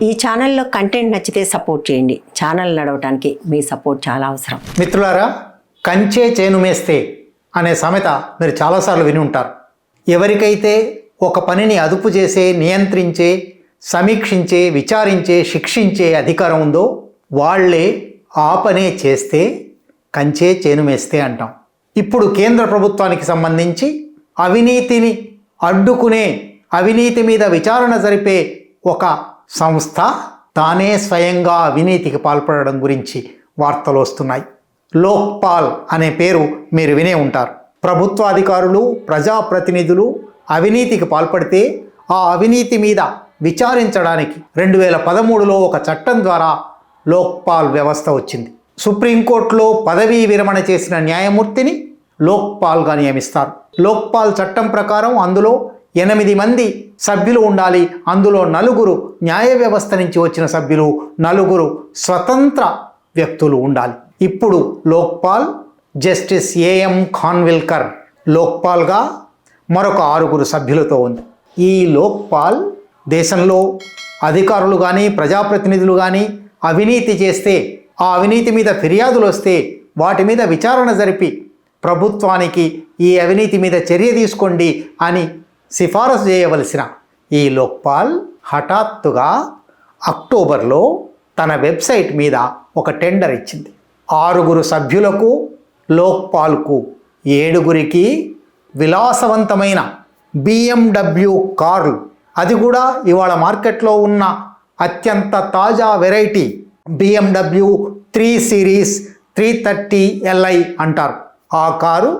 ఈ ఛానల్లో కంటెంట్ నచ్చితే సపోర్ట్ చేయండి. ఛానల్ నడవడానికి మీ సపోర్ట్ చాలా అవసరం. మిత్రులారా, కంచే చేను మేస్తే అనే సామెత మీరు చాలాసార్లు విని ఉంటారు. ఎవరికైతే ఒక పనిని అదుపు చేసే, నియంత్రించే, సమీక్షించే, విచారించే, శిక్షించే అధికారం ఉందో వాళ్ళే ఆ పనే చేస్తే కంచే చేను మేస్తే అంటాం. ఇప్పుడు కేంద్ర ప్రభుత్వానికి సంబంధించి అవినీతిని అడ్డుకునే, అవినీతి మీద విచారణ జరిపే ఒక సంస్థ తానే స్వయంగా అవినీతికి పాల్పడడం గురించి వార్తలు వస్తున్నాయి. లోక్పాల్ అనే పేరు మీరు వినే ఉంటారు. ప్రభుత్వ అధికారులు, ప్రజాప్రతినిధులు అవినీతికి పాల్పడితే ఆ అవినీతి మీద విచారించడానికి 2013లో ఒక చట్టం ద్వారా లోక్పాల్ వ్యవస్థ వచ్చింది. సుప్రీంకోర్టులో పదవీ విరమణ చేసిన న్యాయమూర్తిని లోక్పాల్గా నియమిస్తారు. లోక్పాల్ చట్టం ప్రకారం అందులో 8 మంది సభ్యులు ఉండాలి. అందులో 4 న్యాయ వ్యవస్థ నుంచి వచ్చిన సభ్యులు, 4 స్వతంత్ర వ్యక్తులు ఉండాలి. ఇప్పుడు లోక్పాల్ జస్టిస్ ఏఎం ఖాన్విల్కర్ లోక్పాల్గా మరొక 6 సభ్యులతో ఉంది. ఈ లోక్పాల్ దేశంలో అధికారులు కానీ, ప్రజాప్రతినిధులు కానీ అవినీతి చేస్తే, ఆ అవినీతి మీద ఫిర్యాదులు వస్తే వాటి మీద విచారణ జరిపి ప్రభుత్వానికి ఈ అవినీతి మీద చర్య తీసుకోండి అని సిఫారసు చేయవలసిన ఈ లోక్పాల్ హఠాత్తుగా అక్టోబర్లో తన వెబ్సైట్ మీద ఒక టెండర్ ఇచ్చింది. 6 సభ్యులకు, లోక్పాల్కు 7 విలాసవంతమైన BMW కార్లు, అది కూడా ఇవాళ మార్కెట్లో ఉన్న అత్యంత తాజా వెరైటీ BMW 3 సిరీస్ 330Li అంటారు. ఆ కారు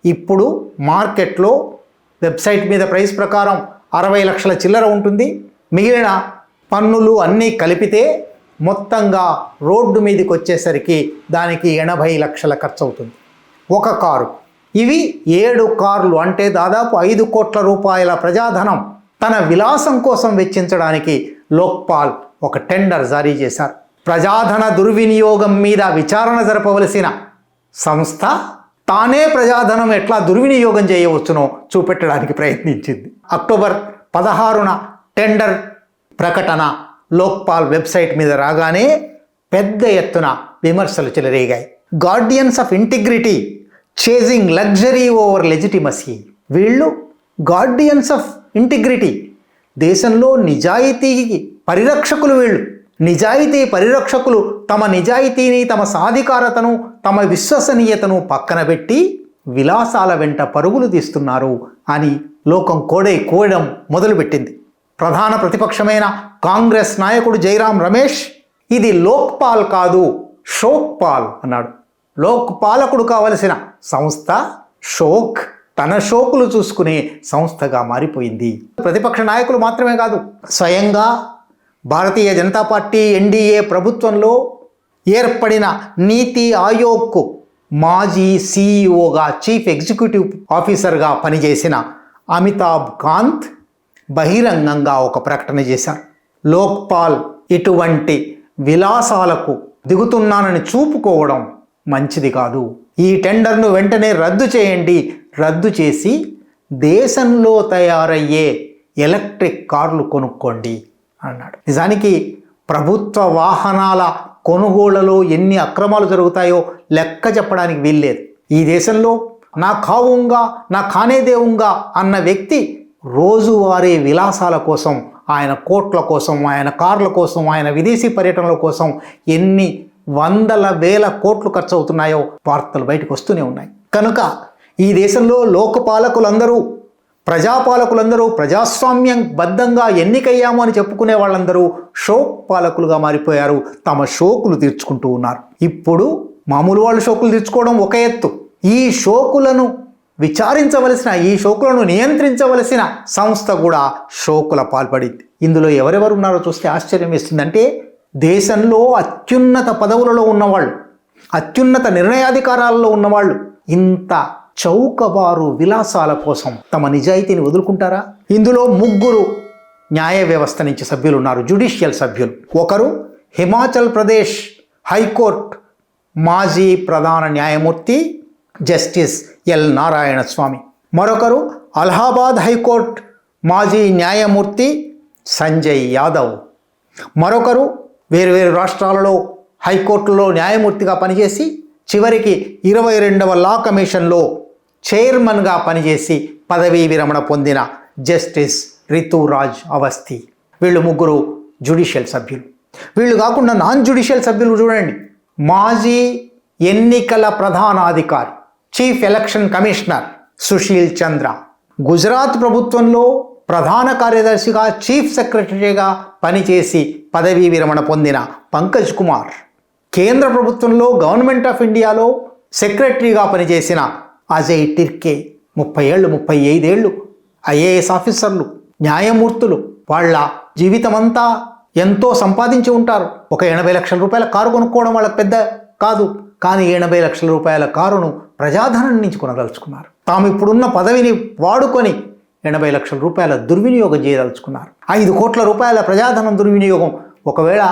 ఇప్పుడు మార్కెట్లో వెబ్సైట్ మీద ప్రైస్ ప్రకారం 60 లక్షల చిల్లర ఉంటుంది. మిగిలిన పన్నులు అన్నీ కలిపితే మొత్తంగా రోడ్డు మీదకి వచ్చేసరికి దానికి 80 లక్షల ఖర్చు అవుతుంది ఒక కారు. ఇవి 7 కార్లు, అంటే దాదాపు 5 కోట్ల రూపాయల ప్రజాధనం తన విలాసం కోసం వెచ్చించడానికి లోక్పాల్ ఒక టెండర్ జారీ చేశారు. ప్రజాధన దుర్వినియోగం మీద విచారణ జరపవలసిన సంస్థ తానే ప్రజాధనం ఎట్లా దుర్వినియోగం చేయవచ్చునో చూపెట్టడానికి ప్రయత్నించింది. అక్టోబర్ 16న టెండర్ ప్రకటన లోక్పాల్ వెబ్సైట్ మీద రాగానే పెద్ద ఎత్తున విమర్శలు చెలరేగాయి. Guardians of integrity chasing luxury over legitimacy. వీళ్ళు గార్డియన్స్ ఆఫ్ ఇంటిగ్రిటీ, దేశంలో నిజాయితీకి పరిరక్షకులు. వీళ్ళు నిజాయితీ పరిరక్షకులు తమ నిజాయితీని, తమ సాధికారతను, తమ విశ్వసనీయతను పక్కన పెట్టి విలాసాల వెంట పరుగులు తీస్తున్నారు అని లోకం కోయడం మొదలుపెట్టింది. ప్రధాన ప్రతిపక్షమైన కాంగ్రెస్ నాయకుడు జైరాం రమేష్ ఇది లోక్పాల్ కాదు, షోక్పాల్ అన్నాడు. లోక్పాలకుడు కావలసిన సంస్థ షోక్ తన షోకులు చూసుకునే సంస్థగా మారిపోయింది. ప్రతిపక్ష నాయకులు మాత్రమే కాదు, స్వయంగా భారతీయ జనతా పార్టీ ఎన్డీఏ ప్రభుత్వంలో ఏర్పడిన నీతి ఆయోగ్కు మాజీ సీఈఓగా, చీఫ్ ఎగ్జిక్యూటివ్ ఆఫీసర్గా పనిచేసిన అమితాబ్ కాంత్ బహిరంగంగా ఒక ప్రకటన చేశారు. లోక్పాల్ ఇటువంటి విలాసాలకు దిగుతున్నానని చూపుకోవడం మంచిది కాదు. ఈ టెండర్ను వెంటనే రద్దు చేయండి. రద్దు చేసి దేశంలో తయారయ్యే ఎలక్ట్రిక్ కార్లు కొనుక్కోండి అన్నాడు. నిజానికి ప్రభుత్వ వాహనాల కొనుగోళ్లలో ఎన్ని అక్రమాలు జరుగుతాయో లెక్క చెప్పడానికి వీల్లేదు. ఈ దేశంలో నా ఖావుంగా, నా ఖానే దేవుంగా అన్న వ్యక్తి రోజువారీ విలాసాల కోసం, ఆయన కోట్ల కోసం, ఆయన కార్ల కోసం, ఆయన విదేశీ పర్యటనల కోసం ఎన్ని వందల వేల కోట్లు ఖర్చు అవుతున్నాయో వార్తలు బయటకు వస్తూనే ఉన్నాయి. కనుక ఈ దేశంలో లోకపాలకులందరూ, ప్రజాపాలకులందరూ, ప్రజాస్వామ్యం బద్ధంగా ఎన్నికయ్యాము అని చెప్పుకునే వాళ్ళందరూ షోక్ పాలకులుగా మారిపోయారు. తమ షోకులు తీర్చుకుంటూ ఉన్నారు. ఇప్పుడు మామూలు వాళ్ళు షోకులు తీర్చుకోవడం ఒక ఎత్తు, ఈ షోకులను విచారించవలసిన, ఈ షోకులను నియంత్రించవలసిన సంస్థ కూడా షోకుల పాల్పడింది. ఇందులో ఎవరెవరు ఉన్నారో చూస్తే ఆశ్చర్యం వేస్తుందంటే, దేశంలో అత్యున్నత పదవులలో ఉన్నవాళ్ళు, అత్యున్నత నిర్ణయాధికారాలలో ఉన్నవాళ్ళు ఇంత చౌకబారు విలాసాల కోసం తమ నిజాయితీని వదులుకుంటారా? ఇందులో 3 న్యాయ వ్యవస్థ నుంచి సభ్యులు ఉన్నారు, జ్యుడిషియల్ సభ్యులు. ఒకరు హిమాచల్ ప్రదేశ్ హైకోర్టు మాజీ ప్రధాన న్యాయమూర్తి జస్టిస్ ఎల్ నారాయణ స్వామి, మరొకరు అలహాబాద్ హైకోర్టు మాజీ న్యాయమూర్తి సంజయ్ యాదవ్, మరొకరు వేరువేరు రాష్ట్రాలలో హైకోర్టులో న్యాయమూర్తిగా పనిచేసి చివరికి 22వ లా కమిషన్లో చైర్మన్గా పనిచేసి పదవీ విరమణ పొందిన జస్టిస్ రితురాజ్ అవస్థి. వీళ్ళు ముగ్గురు జ్యుడిషియల్ సభ్యులు. వీళ్ళు కాకుండా నాన్ జ్యుడిషియల్ సభ్యులు చూడండి. మాజీ ఎన్నికల ప్రధానాధికారి చీఫ్ ఎలక్షన్ కమిషనర్ సుశీల్ చంద్ర, గుజరాత్ ప్రభుత్వంలో ప్రధాన కార్యదర్శిగా చీఫ్ సెక్రటరీగా పనిచేసి పదవీ విరమణ పొందిన పంకజ్ కుమార్, కేంద్ర ప్రభుత్వంలో గవర్నమెంట్ ఆఫ్ ఇండియాలో సెక్రటరీగా పనిచేసిన అజయ్ టిర్కే, 35 ఏళ్ళు ఐఏఎస్ ఆఫీసర్లు, న్యాయమూర్తులు. వాళ్ళ జీవితమంతా ఎంతో సంపాదించి ఉంటారు. ఒక 80 లక్షల రూపాయల కారు కొనుక్కోవడం వాళ్ళకి పెద్ద కాదు, కానీ 80 లక్షల రూపాయల కారును ప్రజాధనం నుంచి కొనదలుచుకున్నారు. తాము ఇప్పుడున్న పదవిని వాడుకొని 80 లక్షల రూపాయల దుర్వినియోగం చేయదలుచుకున్నారు. 5 కోట్ల రూపాయల ప్రజాధనం దుర్వినియోగం. ఒకవేళ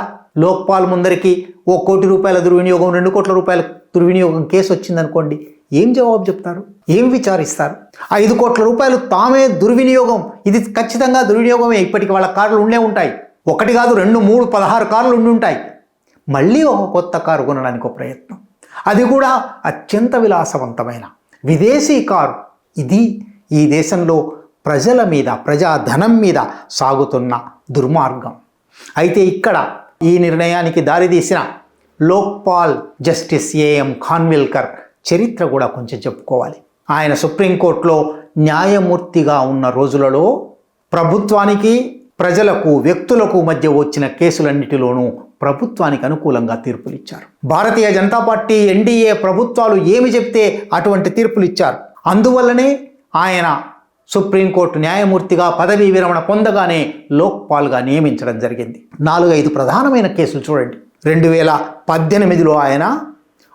లోక్పాల్ ముందరికి 1 కోటి రూపాయల దుర్వినియోగం, 2 కోట్ల రూపాయల దుర్వినియోగం కేసు వచ్చిందనుకోండి, ఏం జవాబు చెప్తారు? ఏం విచారిస్తారు? 5 కోట్ల రూపాయలు తామే దుర్వినియోగం, ఇది ఖచ్చితంగా దుర్వినియోగమే. ఇప్పటికి వాళ్ళ కార్లు ఉండే ఉంటాయి, 1 కాదు 2, 3, 16 కార్లు ఉండి ఉంటాయి. మళ్ళీ ఒక కొత్త కారు కొనడానికి ఒక ప్రయత్నం, అది కూడా అత్యంత విలాసవంతమైన విదేశీ కారు. ఇది ఈ దేశంలో ప్రజల మీద, ప్రజాధనం మీద సాగుతున్న దుర్మార్గం. అయితే ఇక్కడ ఈ నిర్ణయానికి దారితీసిన లోక్పాల్ జస్టిస్ ఏఎం ఖాన్విల్కర్ చరిత్ర కూడా కొంచెం చెప్పుకోవాలి. ఆయన సుప్రీంకోర్టులో న్యాయమూర్తిగా ఉన్న రోజులలో ప్రభుత్వానికి, ప్రజలకు, వ్యక్తులకు మధ్య వచ్చిన కేసులన్నిటిలోనూ ప్రభుత్వానికి అనుకూలంగా తీర్పులు ఇచ్చారు. భారతీయ జనతా పార్టీ, ఎన్డీఏ ప్రభుత్వాలు ఏమి చెప్తే అటువంటి తీర్పులు ఇచ్చారు. అందువల్లనే ఆయన సుప్రీంకోర్టు న్యాయమూర్తిగా పదవీ విరమణ పొందగానే లోక్పాల్గా నియమించడం జరిగింది. 4-5 ప్రధానమైన కేసులు చూడండి. 2018లో ఆయన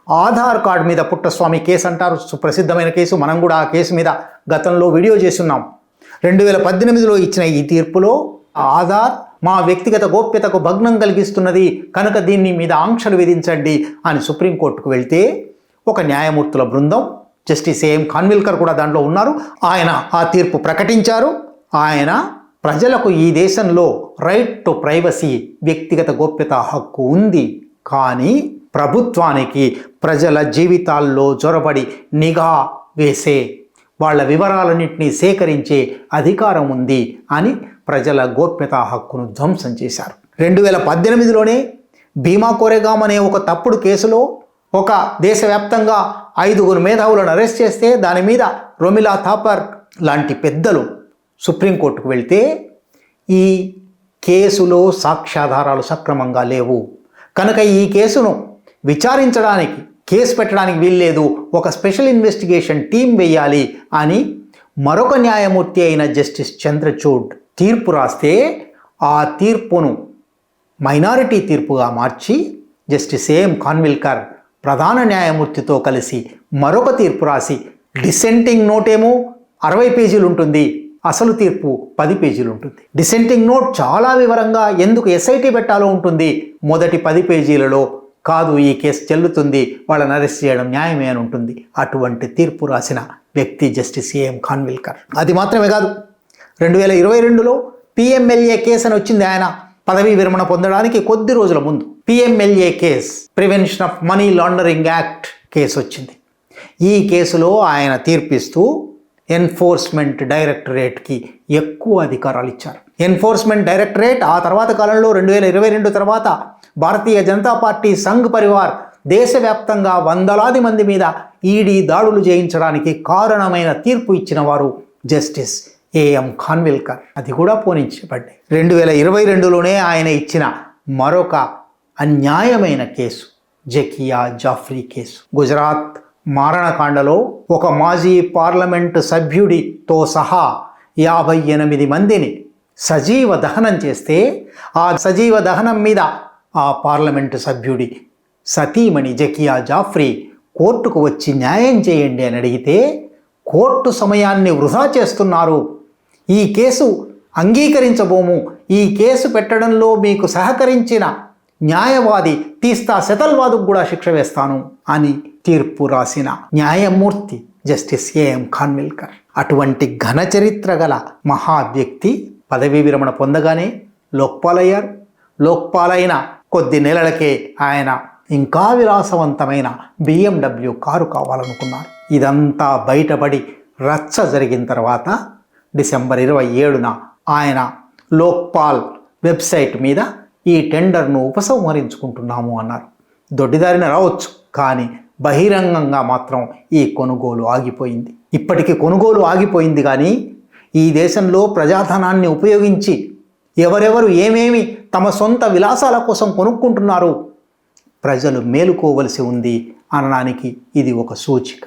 ఆధార్ కార్డు మీద పుట్టస్వామి కేసు అంటారు, సుప్రసిద్ధమైన కేసు. మనం కూడా ఆ కేసు మీద గతంలో వీడియో చేస్తున్నాం. 2018లో ఇచ్చిన ఈ తీర్పులో ఆధార్ మా వ్యక్తిగత గోప్యతకు భగ్నం కలిగిస్తున్నది కనుక దీన్ని మీద ఆంక్షలు విధించండి అని సుప్రీంకోర్టుకు వెళ్తే ఒక న్యాయమూర్తుల బృందం, జస్టిస్ ఏఎం ఖాన్విల్కర్ కూడా దాంట్లో ఉన్నారు, ఆయన ఆ తీర్పు ప్రకటించారు. ఆయన ప్రజలకు ఈ దేశంలో రైట్ టు ప్రైవసీ, వ్యక్తిగత గోప్యత హక్కు ఉంది, కానీ ప్రభుత్వానికి ప్రజల జీవితాల్లో జొరబడి నిఘా వేసే, వాళ్ళ వివరాలన్నింటినీ సేకరించే అధికారం ఉంది అని ప్రజల గోప్యతా హక్కును ధ్వంసం చేశారు. 2018లోనే భీమా కోరెగాం అనే ఒక తప్పుడు కేసులో ఒక దేశవ్యాప్తంగా 5 మేధావులను అరెస్ట్ చేస్తే దాని మీద రొమిలా థాపర్ లాంటి పెద్దలు సుప్రీంకోర్టుకు వెళ్తే ఈ కేసులో సాక్ష్యాధారాలు సక్రమంగా లేవు కనుక ఈ కేసును విచారించడానికి, కేసు పెట్టడానికి వీల్లేదు, ఒక స్పెషల్ ఇన్వెస్టిగేషన్ టీం వేయాలి అని మరొక న్యాయమూర్తి అయిన జస్టిస్ చంద్రచూడ్ తీర్పు రాస్తే ఆ తీర్పును మైనారిటీ తీర్పుగా మార్చి జస్టిస్ ఏఎం ఖాన్విల్కర్ ప్రధాన న్యాయమూర్తితో కలిసి మరొక తీర్పు రాసి, డిసెంటింగ్ నోట్ ఏమో 60 పేజీలు ఉంటుంది, అసలు తీర్పు 10 పేజీలు ఉంటుంది. డిసెంటింగ్ నోట్ చాలా వివరంగా ఎందుకు ఎస్ఐటీ పెట్టాలో ఉంటుంది, మొదటి 10 పేజీలలో కాదు ఈ కేసు చెల్లుతుంది, వాళ్ళని అరెస్ట్ చేయడం న్యాయమే అని ఉంటుంది. అటువంటి తీర్పు రాసిన వ్యక్తి జస్టిస్ ఏఎం ఖాన్విల్కర్. అది మాత్రమే కాదు, 2022లో పిఎంఎల్ఏ కేసు అని వచ్చింది. ఆయన పదవీ విరమణ పొందడానికి కొద్ది రోజుల ముందు PMLA case, prevention of money laundering act case వచ్చింది. ఈ కేసులో ఆయన తీర్పిస్తూ ఎన్ఫోర్స్మెంట్ డైరెక్టరేట్కి ఎక్కువ అధికారాలు ఇచ్చారు. ఎన్ఫోర్స్మెంట్ డైరెక్టరేట్ ఆ తర్వాత కాలంలో 2022 తర్వాత భారతీయ జనతా పార్టీ సంఘ్ పరివార్ దేశవ్యాప్తంగా వందలాది మంది మీద ఈడీ దాడులు చేయించడానికి కారణమైన తీర్పు ఇచ్చిన వారు జస్టిస్ ఏఎం ఖాన్విల్కర్. అది కూడా పోనించబడ్డాయి. 2022లోనే ఆయన ఇచ్చిన మరొక అన్యాయమైన కేసు జకియా జాఫ్రీ కేసు. గుజరాత్ మారణకాండలో ఒక మాజీ పార్లమెంటు సభ్యుడితో సహా 58 మందిని సజీవ దహనం చేస్తే ఆ సజీవ దహనం మీద ఆ పార్లమెంటు సభ్యుడి సతీమణి జకియా జాఫ్రీ కోర్టుకు వచ్చి న్యాయం చేయండి అని అడిగితే కోర్టు సమయాన్ని వృధా చేస్తున్నారు, ఈ కేసు అంగీకరించబోము, ఈ కేసు పెట్టడంలో మీకు సహకరించిన న్యాయవాది తీస్తా సెతల్వాదుకు కూడా శిక్ష వేస్తాను అని తీర్పు రాసిన న్యాయమూర్తి జస్టిస్ ఏఎం ఖాన్విల్కర్. అటువంటి ఘన చరిత్ర గల మహా వ్యక్తి పదవీ విరమణ పొందగానే లోక్పాల్ అయ్యారు. లోక్పాలైన కొద్ది నెలలకే ఆయన ఇంకా విలాసవంతమైన BMW కారు కావాలనుకున్నారు. ఇదంతా బయటపడి రచ్చ జరిగిన తర్వాత డిసెంబర్ 27న ఆయన లోక్పాల్ వెబ్సైట్ మీద ఈ టెండర్ను ఉపసంహరించుకుంటున్నాము అన్నారు. దొడ్డిదారిన రావచ్చు, కానీ బహిరంగంగా మాత్రం ఈ కొనుగోలు ఆగిపోయింది. ఇప్పటికీ కొనుగోలు ఆగిపోయింది, కానీ ఈ దేశంలో ప్రజాధనాన్ని ఉపయోగించి ఎవరెవరు ఏమేమి తమ సొంత విలాసాల కోసం కొనుక్కుంటున్నారు ప్రజలు మేలుకోవలసి ఉంది అనడానికి ఇది ఒక సూచిక.